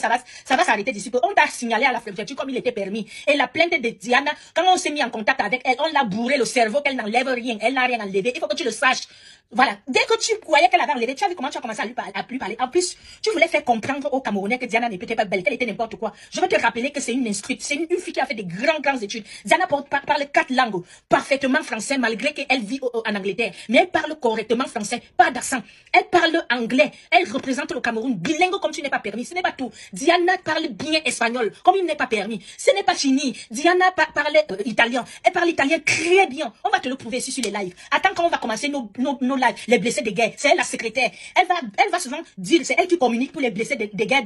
que ça va s'arrêter d'ici peu. On t'a signalé à la préfecture comme il était permis. Et la plainte de Diana, quand on s'est mis en contact avec elle, on l'a bourré le cerveau qu'elle n'enlève rien. Elle n'a rien enlevé. Il faut que tu le saches. Voilà. Dès que tu croyais qu'elle avait enlevé, tu as vu comment tu as commencé à lui parler. En plus, tu voulais faire comprendre aux Camerounais que Diana n'était pas belle, qu'elle était n'importe quoi. Je veux te rappeler que c'est une instruite. C'est une fille qui a fait des grandes études. Diana parle 4 langues. Parfaitement français, malgré qu'elle vit en Angleterre. Mais elle parle correctement français. Pas d'accent. Elle parle anglais. Elle représente le Cameroun bilingue comme tu n'es pas permis. Ce n'est pas tout. Diana parle bien espagnol comme il n'est pas permis. Ce n'est pas fini. Diana parle italien. Elle parle italien très bien. On va te le prouver ici sur les lives. Attends quand on va commencer nos lives. Les blessés de guerre. C'est elle la secrétaire. Elle va souvent dire, c'est elle qui communique pour les blessés de guerre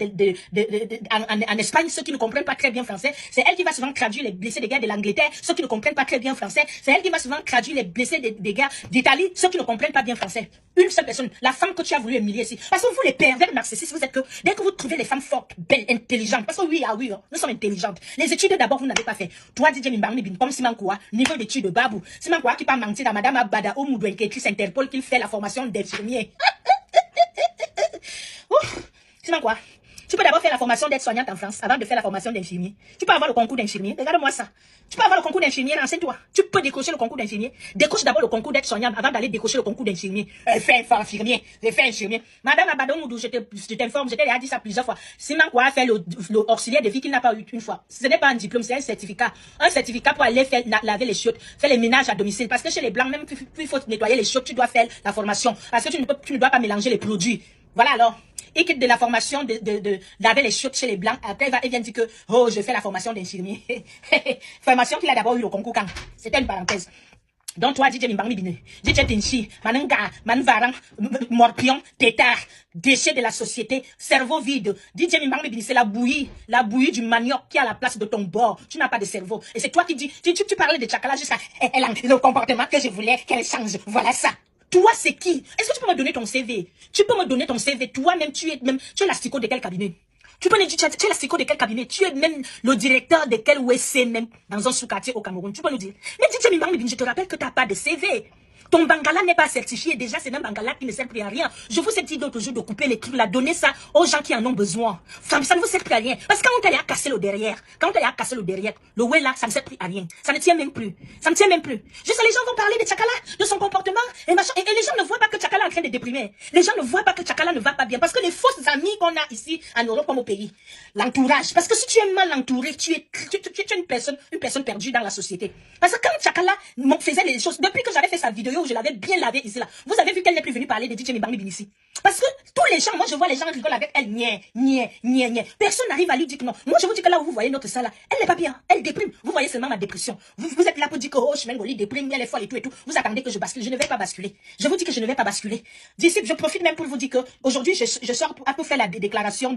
en Espagne, ceux qui ne comprennent pas très bien français. C'est elle qui va souvent traduire les blessés de guerre de l'Angleterre, ceux qui ne comprennent pas très bien français. C'est elle qui va souvent traduire les blessés de guerre d'Italie, ceux qui ne comprennent pas bien français. Une seule personne, la femme que tu as voulu humilier ici. Parce que vous les pervers narcissistes, vous êtes que, dès que vous trouvez les femmes fortes, belles, intelligentes, parce que oui, nous sommes intelligentes. Les études d'abord, vous n'avez pas fait. Toi, DJ Mimbangni Bin, comme Simankoua, niveau d'études de Babou. Simankoua qui pas mentir à Madame Abada ou Moudouin, qui écrit Interpol, qui fait la formation d'infirmier. Simankoua. Tu peux d'abord faire la formation d'aide-soignante en France avant de faire la formation d'infirmier. Tu peux avoir le concours d'infirmier. Regarde-moi ça. Tu peux avoir le concours d'infirmier, renseigne-toi. Tu peux décrocher le concours d'infirmier. Décroche d'abord le concours d'aide-soignante avant d'aller décrocher le concours d'infirmier. Fais infirmier. Fais infirmier. Madame Abadon Moudou, je t'informe, je t'ai déjà dit ça plusieurs fois. Simon quoi fait le auxiliaire de vie qu'il n'a pas eu une fois. Ce n'est pas un diplôme, c'est un certificat. Un certificat pour aller faire laver les chiottes, faire les ménages à domicile. Parce que chez les blancs, même il faut nettoyer les chiottes, tu dois faire la formation. Parce que tu ne dois pas mélanger les produits. Voilà alors. Et quitte de la formation de laver les chiottes chez les blancs. Après, il vient dire que, oh, je fais la formation d'infirmier. Formation qu'il a d'abord eu au concours quand. C'était une parenthèse. Donc, toi, DJ Mimbangni Bine, DJ Tinchi, Mananga, Manvarang, Morpion, Tétard, déchet de la société, cerveau vide. DJ Mimbangni Bine, c'est la bouillie du manioc qui est à la place de ton bord. Tu n'as pas de cerveau. Et c'est toi qui dis, tu parlais de Tchakala jusqu'à, elle a le comportement que je voulais qu'elle change. Voilà ça. Toi, c'est qui? Est-ce que tu peux me donner ton CV? Tu peux me donner ton CV. Toi-même, tu es l'asticot de quel cabinet? Tu peux me dire, tu es l'asticot de quel cabinet? Tu es même le directeur de quel OSC même dans un sous-quartier au Cameroun. Tu peux nous dire. Mais DJ Mimbangni, je te rappelle que tu n'as pas de CV. Ton bangala n'est pas certifié. Déjà, c'est un bangala qui ne sert plus à rien. Je vous ai dit l'autre jour de couper les trucs, là, donner ça aux gens qui en ont besoin. Ça ne vous sert plus à rien. Parce que quand on t'a à casser le derrière, le ouais là, ça ne sert plus à rien. Ça ne tient même plus. Ça ne tient même plus. Juste les gens vont parler de Tchakala, de son comportement, et machin. Et les gens ne voient pas que Tchakala est en train de déprimer. Les gens ne voient pas que Tchakala ne va pas bien. Parce que les fausses amies qu'on a ici, en Europe comme au pays, l'entourage. Parce que si tu es mal entouré, tu es une personne perdue dans la société. Parce que quand Tchakala faisait les choses, depuis que j'avais fait sa vidéo, où je l'avais bien lavé ici là. Vous avez vu qu'elle n'est plus venue parler de DJ Mimbangni Bine ici. Parce que tous les gens, moi je vois les gens rigoler avec elle, personne n'arrive à lui dire que non. Moi je vous dis que là où vous voyez notre salle là, elle n'est pas bien, elle déprime. Vous voyez seulement ma dépression. Vous êtes là pour dire que oh, Chemengoli déprime, elle est folle et tout. Vous attendez que je bascule. Je ne vais pas basculer. Je vous dis que je ne vais pas basculer. D'ici, je profite même pour vous dire que aujourd'hui je sors pour faire la déclaration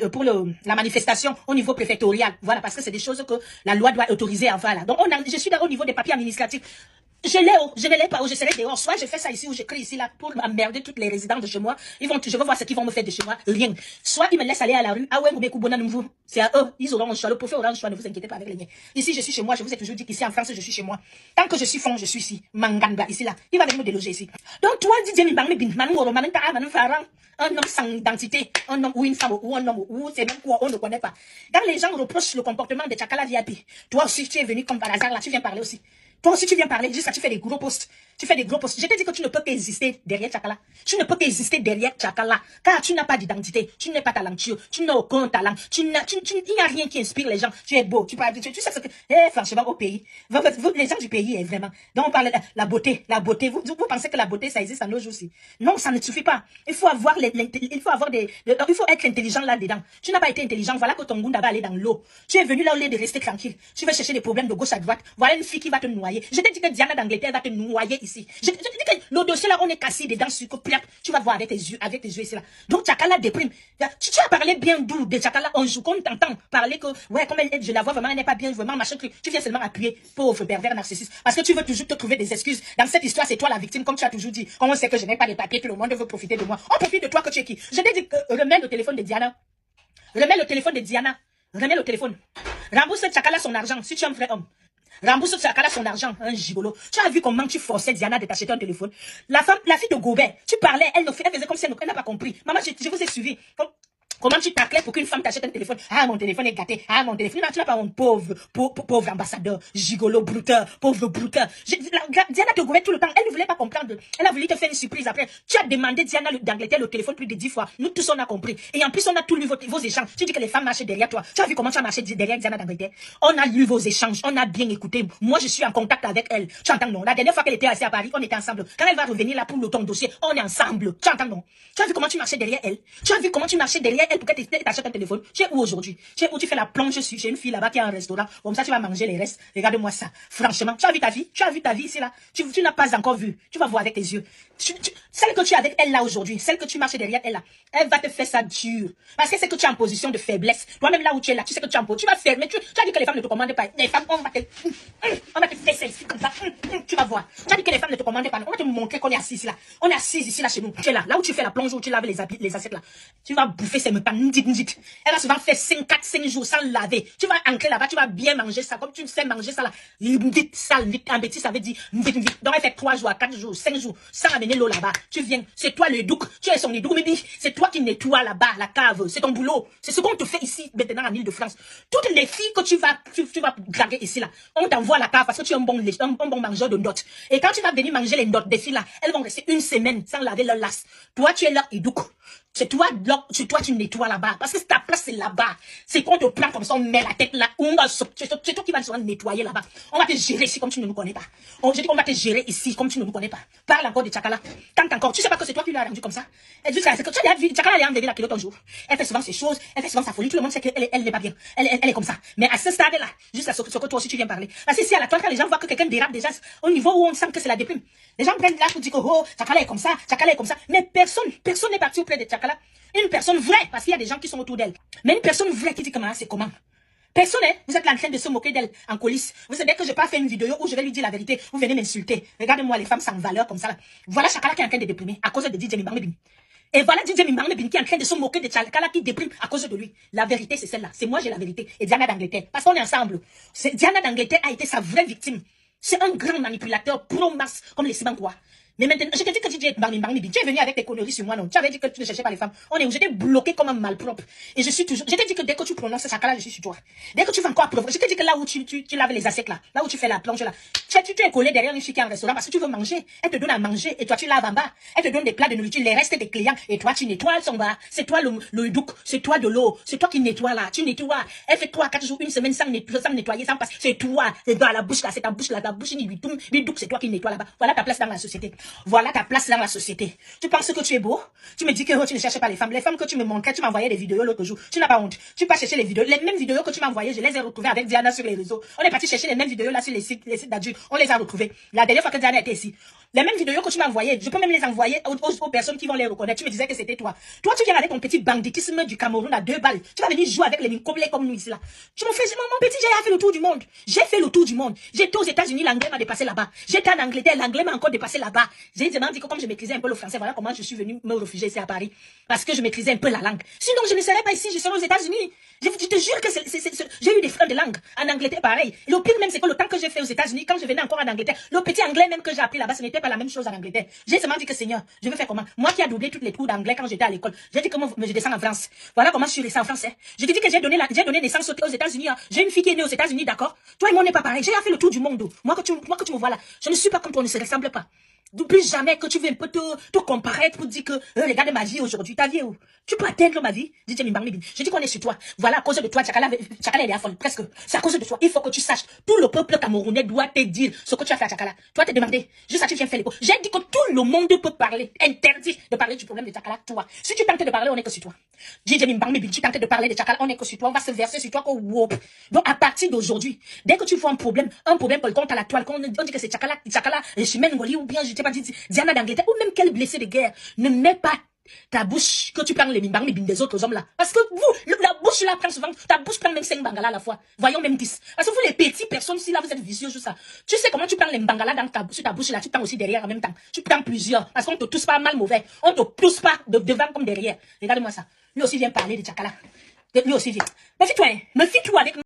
pour la manifestation au niveau préfectorial. Voilà, parce que c'est des choses que la loi doit autoriser enfin là. Donc je suis là au niveau des papiers administratifs. Je ne l'ai pas, je serai dehors. Soit je fais ça ici ou j'écris ici là pour emmerder toutes les résidents de chez moi. Je veux voir ce qu'ils vont me faire de chez moi. Rien. Soit ils me laissent aller à la rue. Ah ouais, c'est à eux. Ils auront un choix. Le préfet aura un choix. Ne vous inquiétez pas avec les miens. Ici, je suis chez moi. Je vous ai toujours dit qu'ici en France, je suis chez moi. Tant que je suis fond, je suis ici. Manganga, ici là. Il va venir me déloger ici. Donc toi, DJ Mimbangni Bine, un homme sans identité, un homme ou une femme ou un homme ou c'est même quoi, on ne connaît pas. Quand les gens reprochent le comportement de Tchakala VIP, toi aussi tu es venu comme par hasard là, tu viens parler aussi. Toi aussi, tu viens parler, jusqu'à tu fais des gros posts. Je t'ai dit que tu ne peux qu'exister derrière Tchakala. Tu ne peux qu'exister derrière Tchakala. Car tu n'as pas d'identité. Tu n'es pas talentueux. Tu n'as aucun talent. Il n'y a rien qui inspire les gens. Tu es beau. Tu sais ce que, franchement, au pays. Les gens du pays, vraiment. Donc, on parle de la beauté. La beauté. Vous pensez que la beauté, ça existe en nos jours aussi. Non, ça ne suffit pas. Il faut être intelligent là-dedans. Tu n'as pas été intelligent. Voilà que ton goût va aller dans l'eau. Tu es venu là au lieu de rester tranquille. Tu vas chercher des problèmes de gauche à droite. Voilà une fille qui va te noyer. Je t'ai dit que Diana d'Angleterre va te noyer ici. Je te dis que le dossier là, on est cassé dedans, tu vas voir avec tes yeux ici là. Donc Tchakala déprime. Tu as parlé bien doux de Tchakala un jour, qu'on t'entend parler que, ouais, comme elle, je la vois vraiment, elle n'est pas bien, vraiment, machin truc. Tu viens seulement appuyer, pauvre pervers narcissiste. Parce que tu veux toujours te trouver des excuses. Dans cette histoire, c'est toi la victime, comme tu as toujours dit. Comme on sait que je n'ai pas de papiers, tout le monde veut profiter de moi. On profite de toi que tu es qui? Je t'ai dit que remets le téléphone de Diana. Remets le téléphone de Diana. Remets le téléphone. Rembourse Tchakala son argent, si tu es un vrai homme. Rembourse Tchakala son argent, un gigolo. Tu as vu comment tu forçais Diana de t'acheter un téléphone? La fille de Gobert, tu parlais, elle faisait comme si elle n'a pas compris. Maman, je vous ai suivi. Comment tu taclais pour qu'une femme t'achète un téléphone? Ah, mon téléphone est gâté. Ah, mon téléphone. Non, tu n'as pas honte, pauvre ambassadeur, gigolo, brouteur, pauvre brouteur. Diana te gouverne tout le temps. Elle ne voulait pas comprendre. Elle a voulu te faire une surprise après. Tu as demandé Diana d'Angleterre le téléphone plus de 10 fois. Nous tous, on a compris. Et en plus, on a tout lu vos échanges. Tu dis que les femmes marchaient derrière toi. Tu as vu comment tu as marché derrière Diana d'Angleterre? On a lu vos échanges. On a bien écouté. Moi, je suis en contact avec elle. Tu entends, non? La dernière fois qu'elle était assise à Paris, on était ensemble. Quand elle va revenir là pour ton dossier, on est ensemble. Tu entends, non? Tu as vu comment tu marchais derrière elle? Tu as vu comment tu marchais derrière elle pour qu'elle t'achète un téléphone? Tu es où aujourd'hui? Tu es où tu fais la plonge sur chez une fille là-bas qui a un restaurant? Comme ça, tu vas manger les restes. Regarde-moi ça. Franchement, tu as vu ta vie? Tu as vu ta vie ici là? Tu n'as pas encore vu. Tu vas voir avec tes yeux. Celle que tu es avec elle là aujourd'hui, celle que tu marches derrière elle là, elle va te faire ça dur. Parce que c'est que tu es en position de faiblesse. Toi-même là où tu es là, tu sais que tu es en position. Tu vas fermer. Tu as dit que les femmes ne te commandent pas. Les femmes, on va te faire ça ici comme ça. Tu vas voir. Tu as dit que les femmes ne te commandent pas. On va te montrer qu'on est assis ici là. On est assis ici là chez nous. Tu es là. Là où tu fais la plonge, où tu laves les assiettes là. Tu vas bouffer ces mepas. Elle va souvent faire 5 jours sans laver. Tu vas ancrer là-bas. Tu vas bien manger ça. Comme tu sais manger ça là. Vite, sale, vite. En bêtise, ça veut dire vite. Donc elle fait 3 jours, 4 jours, 5 jours sans amener l'eau là-bas. Tu viens. C'est toi le douk. Tu es son douk. Mais c'est toi qui nettoies là-bas la cave. C'est ton boulot. C'est ce qu'on te fait ici maintenant en Île-de-France. Toutes les filles que tu vas draguer ici là, on t'envoie à la cave parce que tu es un bon mangeur de notes. Et quand tu vas venir manger les notes des filles là, elles vont rester 1 semaine sans laver leur las. Toi, tu es là et douk. C'est toi, tu nettoies là-bas. Parce que ta place, c'est là-bas. C'est qu'on te prend comme ça, on met la tête là. C'est toi qui vas nettoyer là-bas. On va te gérer ici comme tu ne nous connais pas. Je dis qu'on va te gérer ici comme tu ne nous connais pas. Parle encore de Tchakala. Tente encore. Tu sais pas que c'est toi qui l'as rendu comme ça. Elle dit, c'est que tu as vu, Tchakala, elle est enlevée la culotte un jour. Elle fait souvent ses choses. Elle fait souvent sa folie. Tout le monde sait qu'elle n'est pas bien. Elle est comme ça. Mais à ce stade-là, juste à ce que toi aussi tu viens parler. Parce que si à la toile, quand les gens voient que quelqu'un dérape déjà, au niveau où on sent que c'est la déprime, les gens prennent là pour dire que, oh, Tchakala est comme ça, Tchakala est comme ça. Mais personne n'est parti auprès de Tchakala. Une personne vraie, parce qu'il y a des gens qui sont autour d'elle. Mais une personne vraie qui dit comment c'est comment. Personne, hein, vous êtes là en train de se moquer d'elle en coulisses. Vous savez que je n'ai pas fait une vidéo où je vais lui dire la vérité. Vous venez m'insulter. Regardez-moi les femmes sans valeur comme ça. Là. Voilà Chakala qui est en train de déprimer à cause de DJ Mimbangbin. Et voilà DJ Mimbangbin qui est en train de se moquer de Chakala qui déprime à cause de lui. La vérité, c'est celle-là. C'est moi, j'ai la vérité. Et Diana d'Angleterre. Parce qu'on est ensemble. Diana d'Angleterre a été sa vraie victime. C'est un grand manipulateur pro-masse comme les Sibankois. Mais maintenant, je te dis que tu es venu avec tes conneries sur moi, non? Tu avais dit que tu ne cherchais pas les femmes. J'étais bloqué comme un malpropre. Et je t'ai dit que dès que tu prononces Chakala, je suis sur toi. Dès que tu vas encore apprendre, je t'ai dit que là où tu laves les assiettes là, là où tu fais la plonge là, tu es collé derrière une fille qui est en restaurant parce que tu veux manger. Elle te donne à manger et toi tu laves en bas. Elle te donne des plats de nourriture, les restes des clients et toi tu nettoies son bas. C'est toi le douk, c'est toi de l'eau, c'est toi qui nettoies là, tu nettoies. Elle fait 3, 4 jours, 1 semaine sans nettoyer, sans passer. C'est toi, c'est dans la bouche là, c'est ta bouche là, ta bouche ni bidouk, c'est toi qui nettoies là-bas. Voilà ta place dans la société. Voilà ta place dans la société. Tu penses que tu es beau? Tu me dis que tu ne cherches pas les femmes. Les femmes que tu me montrais, tu m'envoyais des vidéos l'autre jour. Tu n'as pas honte. Tu vas chercher les vidéos. Les mêmes vidéos que tu m'as envoyées, je les ai retrouvées avec Diana sur les réseaux. On est parti chercher les mêmes vidéos là sur les sites d'adultes. On les a retrouvées. La dernière fois que Diana était ici. Les mêmes vidéos que tu m'as envoyées, je peux même les envoyer aux personnes qui vont les reconnaître. Tu me disais que c'était toi. Toi, tu viens avec ton petit banditisme du Cameroun à 2 balles. Tu vas venir jouer avec les mincoblés comme nous ici là. Tu me fais, mon petit, j'ai fait le tour du monde. J'ai fait le tour du monde. J'étais aux États-Unis, l'anglais m'a dépassé là-bas. J'étais en Angleterre, l'anglais m'a encore dépassé là-bas. J'ai demandé que comme je maîtrisais un peu le français, voilà comment je suis venu me réfugier ici à Paris. Parce que je maîtrisais un peu la langue. Sinon, je ne serais pas ici, je serais aux États-Unis. Je te jure que j'ai eu des freins de langue. En Angleterre, pareil. Et le pire même, c'est que le temps que j'ai fait aux États-Unis, quand je venais encore en Angleterre, le petit anglais même que j'ai appris là-bas, ce n'était pas la même chose en Angleterre. J'ai seulement dit que Seigneur, je veux faire comment? Moi qui a doublé toutes les cours d'anglais quand j'étais à l'école, j'ai dit comment je descends en France. Voilà comment je suis resté en France. Je te dis que j'ai donné naissance aux États-Unis. Hein. J'ai une fille qui est née aux États-Unis, d'accord? Toi et moi, on n'est pas pareil. J'ai fait le tour du monde. Moi que tu me vois là, je ne suis pas comme toi, on ne se ressemble pas. Plus jamais que tu veux un peu te comparer pour dire que regarde ma vie aujourd'hui, ta vie où tu peux atteindre ma vie. Dis je dis qu'on est sur toi. Voilà, à cause de toi, Tchakala est à folle, presque. C'est à cause de toi. Il faut que tu saches. Tout le peuple camerounais doit te dire ce que tu as fait à Tchakala. Toi, te demander. Juste à tu viens faire les pots. J'ai dit que tout le monde peut parler. Interdit de parler du problème de Tchakala, toi. Si tu tentes de parler, on est que sur toi. Tu tentes de parler de Tchakala, on est que sur toi. On va se verser sur toi. Donc, à partir d'aujourd'hui, dès que tu vois un problème quelconque à la toile, on dit que c'est Tchakala, Chimène Ngoli, ou bien, je t'ai pas dit, Diana d'Angleterre, ou même quel blessé de guerre, ne mets pas ta bouche, que tu prends les Mimbangbin des autres hommes là. Parce que vous, la bouche là prend souvent, ta bouche prend même 5 bangala à la fois. Voyons même 10. Parce que vous les petites personnes, si là vous êtes vicieux sur ça. Tu sais comment tu prends les bangala sur ta bouche là, tu prends aussi derrière en même temps. Tu prends plusieurs. Parce qu'on te tousse pas mal mauvais. On te pousse pas de devant comme derrière. Regarde-moi ça. Lui aussi vient parler de Tchakala. Lui aussi vient. Méfie-toi, hein. Méfie-toi avec